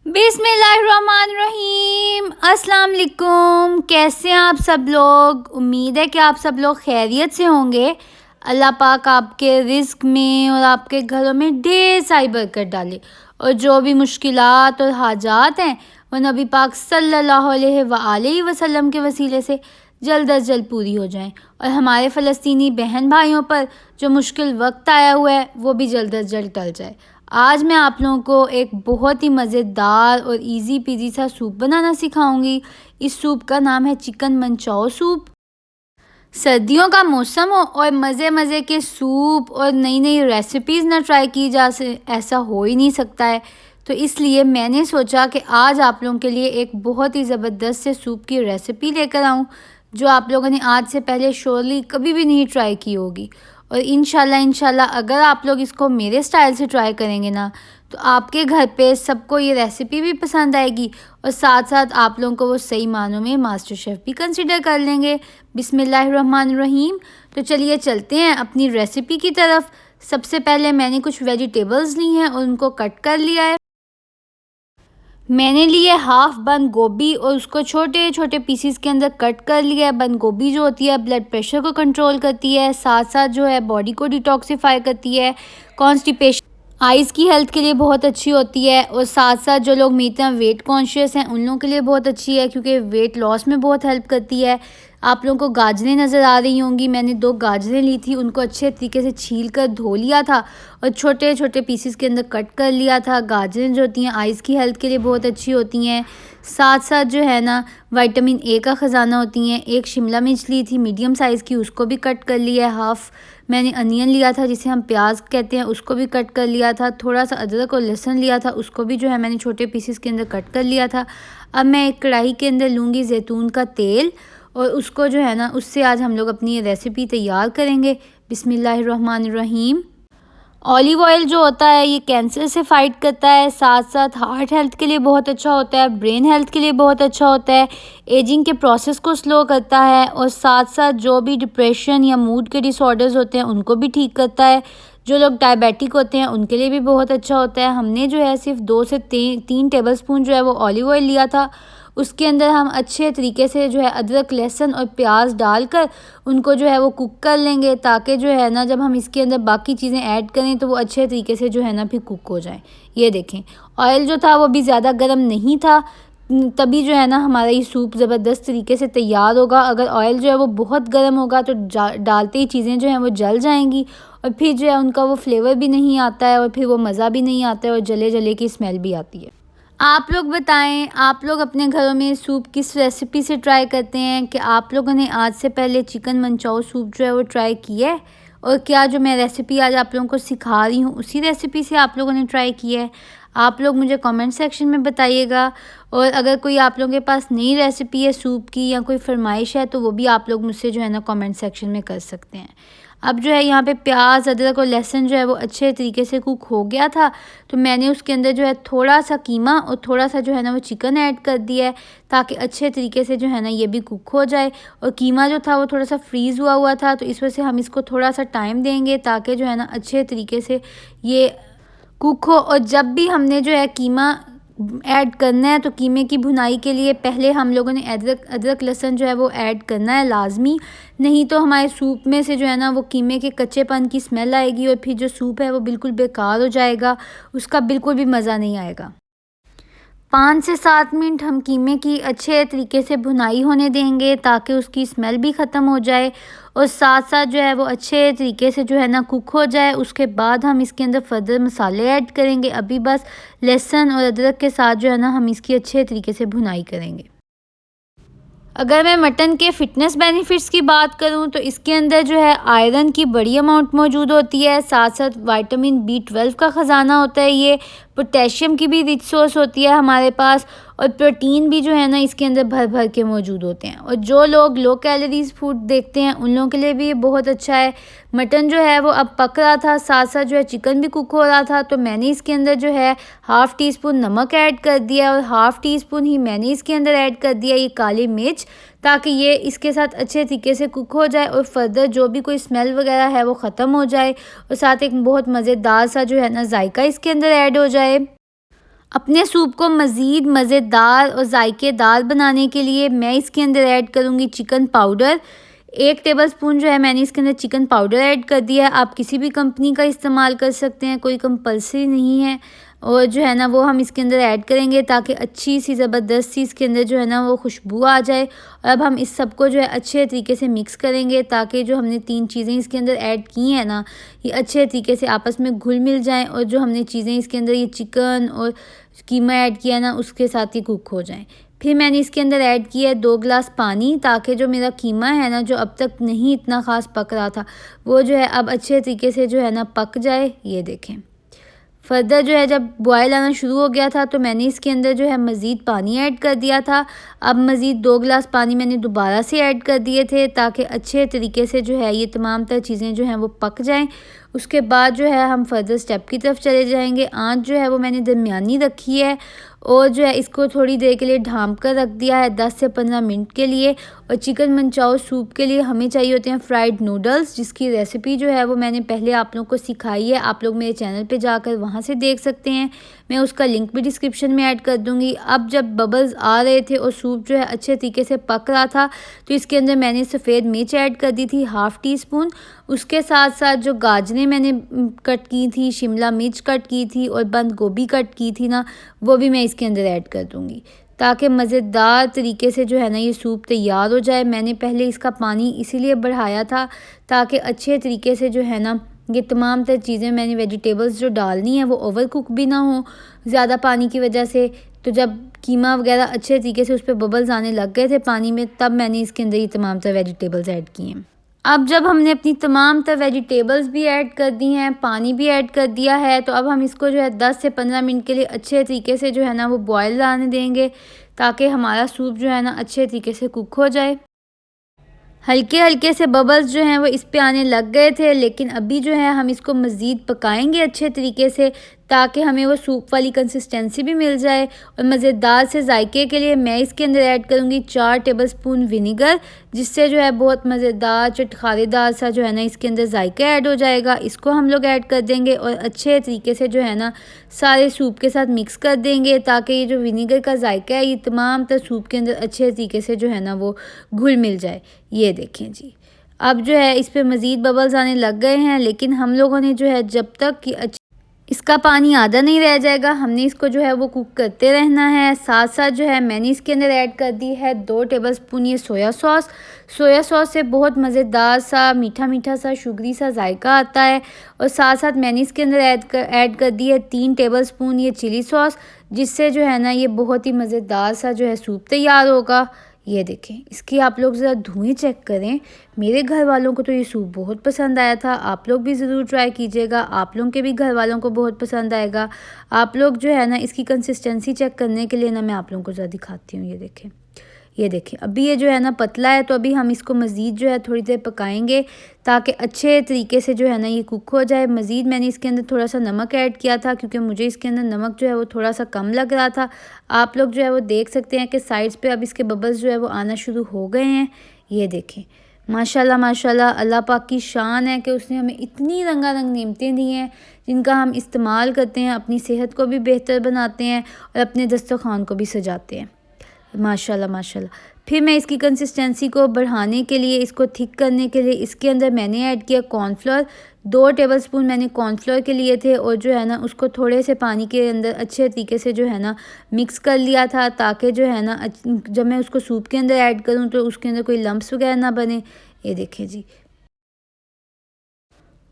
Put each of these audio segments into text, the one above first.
बिस्मिल्लाहिर्रहमानिर्रहीम। अस्सलाम वालेकुम। कैसे हैं आप सब लोग? उम्मीद है कि आप सब लोग खैरियत से होंगे। अल्लाह पाक आपके रिज़्क़ में और आपके घरों में ढेर सारी बरकत डाले और जो भी मुश्किलात और हाजात हैं वो नबी पाक सल्लल्लाहु अलैहि वसल्लम के वसीले से जल्द अज जल्द पूरी हो जाएं और हमारे फ़लस्तीनी बहन भाइयों पर जो मुश्किल वक्त आया हुआ है वो भी जल्द अज जल्द टल जाए। आज मैं आप लोगों को एक बहुत ही मज़ेदार और इजी पीजी सा सूप बनाना सिखाऊंगी। इस सूप का नाम है चिकन मंचाओ सूप। सर्दियों का मौसम हो और मज़े मज़े के सूप और नई नई रेसिपीज़ ना ट्राई की जा से ऐसा हो ही नहीं सकता है। तो इसलिए मैंने सोचा कि आज आप लोगों के लिए एक बहुत ही ज़बरदस्त से सूप की रेसिपी लेकर आऊँ जो आप लोगों ने आज से पहले श्योरली कभी भी नहीं ट्राई की होगी। और इंशाल्लाह अगर आप लोग इसको मेरे स्टाइल से ट्राई करेंगे ना तो आपके घर पे सबको ये रेसिपी भी पसंद आएगी और साथ साथ आप लोगों को वो सही मानों में मास्टर शेफ़ भी कंसिडर कर लेंगे। बिस्मिल्लाहिर्रहमानिर्रहीम। तो चलिए चलते हैं अपनी रेसिपी की तरफ। सबसे पहले मैंने कुछ वेजिटेबल्स ली हैं और उनको कट कर लिया है। मैंने लिए हाफ़ बंद गोभी और उसको छोटे छोटे पीसीस के अंदर कट कर लिया है। बंद गोभी जो होती है ब्लड प्रेशर को कंट्रोल करती है, साथ साथ जो है बॉडी को डिटॉक्सिफाई करती है, कॉन्स्टिपेशन आइज़ की हेल्थ के लिए बहुत अच्छी होती है और साथ साथ जो लोग मेरी तरह वेट कॉन्शियस हैं उन लोगों के लिए बहुत अच्छी है क्योंकि वेट लॉस में बहुत हेल्प करती है। आप लोगों को गाजरें नज़र आ रही होंगी। मैंने 2 गाजरें ली थी, उनको अच्छे तरीके से छील कर धो लिया था और छोटे छोटे पीसेस के अंदर कट कर लिया था। गाजरें जो होती हैं आइज़ की हेल्थ के लिए बहुत अच्छी होती हैं। साथ साथ जो है ना विटामिन ए का ख़जाना होती हैं। एक शिमला मिर्च ली थी मीडियम साइज़ की, उसको भी कट कर लिया है। हाफ़ मैंने अनियन लिया था जिसे हम प्याज कहते हैं, उसको भी कट कर लिया था। थोड़ा सा अदरक और लहसुन लिया था, उसको भी जो है मैंने छोटे पीसेस के अंदर कट कर लिया था। अब मैं एक कढ़ाई के अंदर लूँगी ज़ैतून का तेल और उसको जो है ना उससे आज हम लोग अपनी ये रेसिपी तैयार करेंगे। बिस्मिल्लाहिर्रहमानिर्रहीम। ऑलिव ऑयल जो होता है ये कैंसर से फ़ाइट करता है, साथ साथ हार्ट हेल्थ के लिए बहुत अच्छा होता है, ब्रेन हेल्थ के लिए बहुत अच्छा होता है, एजिंग के प्रोसेस को स्लो करता है और साथ साथ जो भी डिप्रेशन या मूड के डिसऑर्डर्स होते हैं उनको भी ठीक करता है। जो लोग डायबिटिक होते हैं उनके लिए भी बहुत अच्छा होता है। हमने जो है सिर्फ 2 से 3 टेबलस्पून जो है वो ऑलिव ऑयल लिया था। उसके अंदर हम अच्छे तरीके से जो है अदरक लहसुन और प्याज डालकर उनको जो है वो कुक कर लेंगे ताकि जो है ना जब हम इसके अंदर बाकी चीज़ें ऐड करें तो वो अच्छे तरीके से जो है ना फिर कुक हो जाएं। ये देखें ऑयल जो था वो भी ज़्यादा गर्म नहीं था, तभी जो है ना हमारा ये सूप ज़बरदस्त तरीके से तैयार होगा। अगर ऑयल जो है वो बहुत गर्म होगा तो डालते ही चीज़ें जो हैं वो जल जाएंगी और फिर जो है उनका वो फ्लेवर भी नहीं आता है और फिर वो मज़ा भी नहीं आता है और जले जले की स्मेल भी आती है। आप लोग बताएं, आप लोग अपने घरों में सूप किस रेसिपी से ट्राई करते हैं? कि आप लोगों ने आज से पहले चिकन मंचाओ सूप जो है वो ट्राई किया है और क्या जो मैं रेसिपी आज आप लोगों को सिखा रही हूँ उसी रेसिपी से आप लोगों ने ट्राई किया है? आप लोग मुझे कमेंट सेक्शन में बताइएगा। और अगर कोई आप लोगों के पास नई रेसिपी है सूप की या कोई फरमाइश है तो वो भी आप लोग मुझसे जो है ना कमेंट सेक्शन में कर सकते हैं। अब जो है यहाँ पे प्याज अदरक और लहसुन जो है वो अच्छे तरीके से कुक हो गया था तो मैंने उसके अंदर जो है थोड़ा सा कीमा और थोड़ा सा जो है ना वो चिकन ऐड कर दिया है ताकि अच्छे तरीके से जो है ना ये भी कुक हो जाए। और कीमा जो था वो थोड़ा सा फ्रीज़ हुआ हुआ था तो इस वजह से हम इसको थोड़ा सा टाइम देंगे ताकि जो है ना अच्छे तरीके से ये कुक हो। और जब भी हमने जो है कीमा ऐड करना है तो कीमे की भुनाई के लिए पहले हम लोगों ने अदरक लहसुन जो है वो ऐड करना है लाजमी, नहीं तो हमारे सूप में से जो है ना वो कीमे के कच्चेपन की स्मेल आएगी और फिर जो सूप है वो बिल्कुल बेकार हो जाएगा, उसका बिल्कुल भी मज़ा नहीं आएगा। 5 से 7 मिनट हम कीमे की अच्छे तरीके से भुनाई होने देंगे ताकि उसकी स्मेल भी ख़त्म हो जाए और साथ साथ जो है वो अच्छे तरीके से जो है ना कुक हो जाए। उसके बाद हम इसके अंदर फर्दर मसाले ऐड करेंगे। अभी बस लहसुन और अदरक के साथ जो है ना हम इसकी अच्छे तरीके से भुनाई करेंगे। अगर मैं मटन के फ़िटनेस बेनिफिट्स की बात करूं तो इसके अंदर जो है आयरन की बड़ी अमाउंट मौजूद होती है, साथ साथ विटामिन B12 का ख़जाना होता है, ये पोटेशियम की भी रिच सोर्स होती है हमारे पास और प्रोटीन भी जो है ना इसके अंदर भर भर के मौजूद होते हैं। और जो लोग लो कैलोरीज फूड देखते हैं उन लोगों के लिए भी ये बहुत अच्छा है। मटन जो है वो अब पक रहा था, साथ साथ जो है चिकन भी कुक हो रहा था तो मैंने इसके अंदर जो है हाफ़ टी स्पून नमक ऐड कर दिया और हाफ़ टी स्पून ही मैंने इसके अंदर ऐड कर दिया ये काली मिर्च ताकि ये इसके साथ अच्छे तरीके से कुक हो जाए और फर्दर जो भी कोई स्मेल वगैरह है वो ख़त्म हो जाए और साथ एक बहुत मज़ेदार सा जो है ना जायका इसके अंदर ऐड हो जाए। अपने सूप को मज़ीद मज़ेदार और ज़ायकेदार बनाने के लिए मैं इसके अंदर ऐड करूँगी चिकन पाउडर। 1 टेबलस्पून जो है मैंने इसके अंदर चिकन पाउडर ऐड कर दिया है। आप किसी भी कंपनी का इस्तेमाल कर सकते हैं, कोई कंपल्सरी नहीं है। और जो है ना वो हम इसके अंदर ऐड करेंगे ताकि अच्छी सी ज़बरदस्त सी इसके अंदर जो है ना वो खुशबू आ जाए। और अब हम इस सब को जो है अच्छे तरीके से मिक्स करेंगे ताकि जो हमने 3 चीज़ें इसके अंदर ऐड की हैं ना, ये अच्छे तरीके से आपस में घुल मिल जाएँ और जो हमने चीज़ें इसके अंदर ये चिकन और कीमा ऐड किया ना उसके साथ ही कुक हो जाएँ। फिर मैंने इसके अंदर ऐड किया है 2 गिलास पानी ताकि जो मेरा कीमा है ना, जो अब तक नहीं इतना ख़ास पक रहा था, वो जो है अब अच्छे तरीके से जो है ना पक जाए। ये देखें। फर्दर जो है जब बॉयल आना शुरू हो गया था तो मैंने इसके अंदर जो है मज़ीद पानी ऐड कर दिया था। अब मज़ीद 2 गिलास पानी मैंने दोबारा से ऐड कर दिए थे ताकि अच्छे तरीके से जो है ये तमाम तर चीज़ें जो हैं वो पक जाएँ। उसके बाद जो है हम फर्दर स्टेप की तरफ चले जाएंगे। आँच जो है वो मैंने दरमियानी रखी है और जो है इसको थोड़ी देर के लिए ढाँप कर रख दिया है 10 से 15 मिनट के लिए। और चिकन मनचाओ सूप के लिए हमें चाहिए होते हैं फ्राइड नूडल्स, जिसकी रेसिपी जो है वो मैंने पहले आप लोगों को सिखाई है। आप लोग मेरे चैनल पे जाकर वहाँ से देख सकते हैं, मैं उसका लिंक भी डिस्क्रिप्शन में ऐड कर दूँगी। अब जब बबल्स आ रहे थे और सूप जो है अच्छे तरीके से पक रहा था तो इसके अंदर मैंने सफ़ेद मिर्च ऐड कर दी थी 1/2 टीस्पून। उसके साथ साथ जो गाजरें मैंने कट की थी, शिमला मिर्च कट की थी और बंद गोभी कट की थी ना, वो भी मैं इसके अंदर ऐड कर दूँगी ताकि मज़ेदार तरीके से जो है ना ये सूप तैयार हो जाए। मैंने पहले इसका पानी इसीलिए बढ़ाया था ताकि अच्छे तरीके से जो है ना ये तमाम तर चीज़ें मैंने वेजिटेबल्स जो डालनी है वो ओवर कुक भी ना हो ज़्यादा पानी की वजह से। तो जब कीमा वगैरह अच्छे तरीके से उस पर बबल्स आने लग गए थे पानी में, तब मैंने इसके अंदर ये तमाम तर वेजिटेबल्स ऐड किए हैं। अब जब हमने अपनी तमाम तर वेजिटेबल्स भी ऐड कर दी हैं, पानी भी ऐड कर दिया है, तो अब हम इसको जो है 10 से 15 मिनट के लिए अच्छे तरीके से जो है ना वो बॉयल आने देंगे ताकि हमारा सूप जो है ना अच्छे तरीके से कुक हो जाए। हल्के हल्के से बबल्स जो हैं वो इस पे आने लग गए थे, लेकिन अभी जो है हम इसको मज़ीद पकाएंगे अच्छे तरीके से ताकि हमें वो सूप वाली कंसिस्टेंसी भी मिल जाए। और मज़ेदार से जायके के लिए मैं इसके अंदर ऐड करूँगी 4 टेबलस्पून विनेगर, जिससे जो है बहुत मज़ेदार चटखारेदार सा जो है ना इसके अंदर जायका ऐड हो जाएगा। इसको हम लोग ऐड कर देंगे और अच्छे तरीके से जो है ना सारे सूप के साथ मिक्स कर देंगे ताकि ये जो विनेगर का जायका है ये तमाम तर सूप के अंदर अच्छे तरीके से जो है ना वो घुल मिल जाए। ये देखें जी, अब जो है इस पे मज़ीद बबल्स आने लग गए हैं, लेकिन हम लोगों ने जो है जब तक कि इसका पानी आधा नहीं रह जाएगा हमने इसको जो है वो कुक करते रहना है। साथ साथ जो है मैंने इसके अंदर ऐड कर दी है 2 टेबलस्पून ये सोया सॉस। सोया सॉस से बहुत मज़ेदार सा मीठा मीठा सा शुगरी सा जायका आता है। और साथ साथ मैंने इसके अंदर ऐड कर दी है 3 टेबलस्पून ये चिली सॉस, जिससे जो है ना ये बहुत ही मज़ेदार सा जो है सूप तैयार होगा। ये देखें, इसकी आप लोग ज़रा धुएँ चेक करें। मेरे घर वालों को तो ये सूप बहुत पसंद आया था, आप लोग भी ज़रूर ट्राई कीजिएगा, आप लोगों के भी घर वालों को बहुत पसंद आएगा। आप लोग जो है ना इसकी कंसिस्टेंसी चेक करने के लिए ना मैं आप लोगों को ज़रा दिखाती हूँ। ये देखें अभी ये जो है ना पतला है, तो अभी हम इसको मज़ीद जो है थोड़ी देर पकाएंगे ताकि अच्छे तरीके से जो है ना ये कुक हो जाए। मज़ीद मैंने इसके अंदर थोड़ा सा नमक ऐड किया था क्योंकि मुझे इसके अंदर नमक जो है वो थोड़ा सा कम लग रहा था। आप लोग जो है वो देख सकते हैं कि साइड्स पे अब इसके बबल्स जो है वो आना शुरू हो गए हैं। ये देखें, माशाल्लाह माशाल्लाह, अल्लाह पाक की शान है कि उसने हमें इतनी रंगारंग नेमतें दी हैं जिनका हम इस्तेमाल करते हैं, अपनी सेहत को भी बेहतर बनाते हैं और अपने दस्तरखान को भी सजाते हैं। माशाल्लाह माशाल्लाह। फिर मैं इसकी कंसिस्टेंसी को बढ़ाने के लिए, इसको थिक करने के लिए इसके अंदर मैंने ऐड किया कॉर्नफ्लोर। 2 टेबलस्पून मैंने कॉर्नफ्लोर के लिए थे और जो है ना उसको थोड़े से पानी के अंदर अच्छे तरीके से जो है ना मिक्स कर लिया था ताकि जो है ना जब मैं उसको सूप के अंदर ऐड करूँ तो उसके अंदर कोई लम्प्स वगैरह ना बने। ये देखें जी,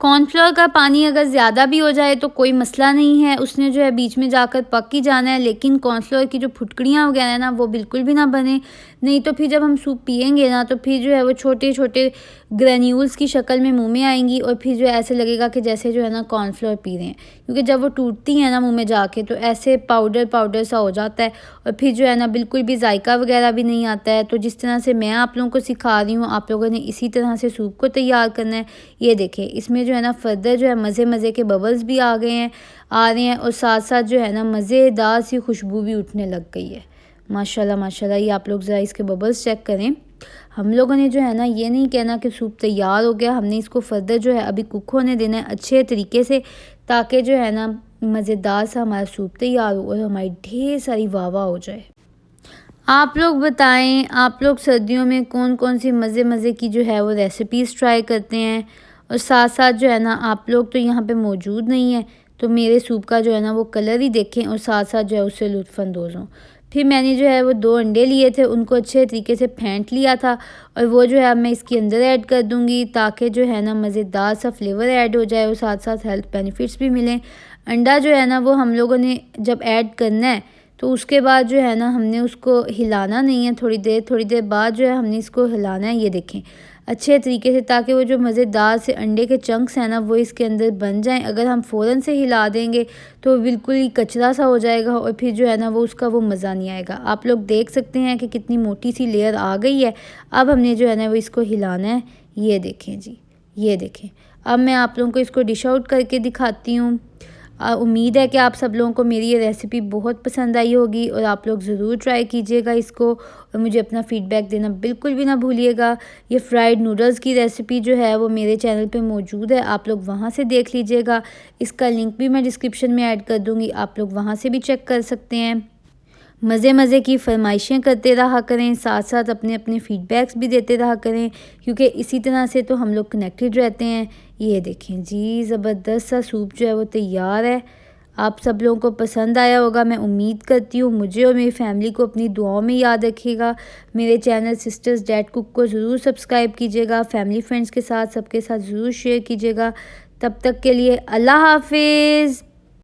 कॉर्नफ्लोर का पानी अगर ज़्यादा भी हो जाए तो कोई मसला नहीं है, उसने जो है बीच में जाकर पक ही जाना है, लेकिन कॉर्नफ्लोर की जो फुटकड़ियाँ वगैरह है ना वो बिल्कुल भी ना बने, नहीं तो फिर जब हम सूप पिएंगे ना तो फिर जो है वो छोटे छोटे ग्रेन्यूल्स की शक्ल में मुंह में आएंगी और फिर जो है ऐसे लगेगा कि जैसे जो है ना कॉर्नफ्लोर पी रहे हैं, क्योंकि जब वो टूटती हैं ना मुंह में जाके तो ऐसे पाउडर पाउडर सा हो जाता है और फिर जो है ना बिल्कुल भी जायका वगैरह भी नहीं आता है। तो जिस तरह से मैं आप लोगों को सिखा रही हूँ आप लोगों ने इसी तरह से सूप को तैयार करना है। ये देखें, इसमें जो है ना फर्दर जो है मज़े मज़े के बबल्स भी आ रहे हैं और साथ साथ जो है ना मज़ेदार सी खुशबू भी उठने लग गई है। माशाल्लाह माशाल्लाह, ये आप लोग ज़रा इसके बबल्स चेक करें। हम लोगों ने जो है ना ये नहीं कहना कि सूप तैयार हो गया, हमने इसको फर्दर जो है अभी कुक होने देना है अच्छे तरीके से ताकि जो है ना मज़ेदार सा हमारा सूप तैयार हो और हमारी ढेर सारी वाह हो जाए। आप लोग बताएं, आप लोग सर्दियों में कौन कौन सी मज़े मज़े की जो है वो रेसिपीज़ ट्राई करते हैं, और साथ साथ जो है ना आप लोग तो यहाँ पे मौजूद नहीं हैं, तो मेरे सूप का जो है ना वो कलर ही देखें और साथ साथ जो है उससे लुत्फ़अंदोज़ हों। फिर मैंने जो है वो 2 अंडे लिए थे, उनको अच्छे तरीके से फेंट लिया था और वो जो है अब मैं इसके अंदर ऐड कर दूँगी, ताकि जो है ना मज़ेदार सा फ्लेवर ऐड हो जाए और साथ साथ हेल्थ बेनिफिट्स भी मिलें। अंडा जो है ना वो हम लोगों ने जब ऐड करना है तो उसके बाद जो है ना हमने उसको हिलाना नहीं है, थोड़ी देर बाद जो है हमने इसको हिलाना है, ये देखें अच्छे तरीके से, ताकि वो जो मज़ेदार से अंडे के चंक्स हैं ना वो इसके अंदर बन जाएं। अगर हम फ़ौरन से हिला देंगे तो बिल्कुल ही कचरा सा हो जाएगा और फिर जो है ना वो उसका वो मज़ा नहीं आएगा। आप लोग देख सकते हैं कि कितनी मोटी सी लेयर आ गई है। अब हमने जो है ना वो इसको हिलाना है, ये देखें जी, ये देखें। अब मैं आप लोगों को इसको डिश आउट करके दिखाती हूँ। उम्मीद है कि आप सब लोगों को मेरी ये रेसिपी बहुत पसंद आई होगी और आप लोग ज़रूर ट्राई कीजिएगा इसको और मुझे अपना फ़ीडबैक देना बिल्कुल भी ना भूलिएगा। ये फ्राइड नूडल्स की रेसिपी जो है वो मेरे चैनल पे मौजूद है, आप लोग वहाँ से देख लीजिएगा। इसका लिंक भी मैं डिस्क्रिप्शन में ऐड कर दूँगी, आप लोग वहाँ से भी चेक कर सकते हैं। मज़े मज़े की फरमाइशें करते रहा करें, साथ साथ अपने अपने फ़ीडबैक्स भी देते रहा करें, क्योंकि इसी तरह से तो हम लोग कनेक्टेड रहते हैं। ये देखें जी, ज़बरदस्त सा सूप जो है वो तैयार है। आप सब लोगों को पसंद आया होगा, मैं उम्मीद करती हूँ। मुझे और मेरी फैमिली को अपनी दुआओं में याद रखिएगा। मेरे चैनल सिस्टर्स डैड कुक को ज़रूर सब्सक्राइब कीजिएगा, फैमिली फ्रेंड्स के साथ सबके साथ ज़रूर शेयर कीजिएगा। तब तक के लिए अल्लाह हाफिज़।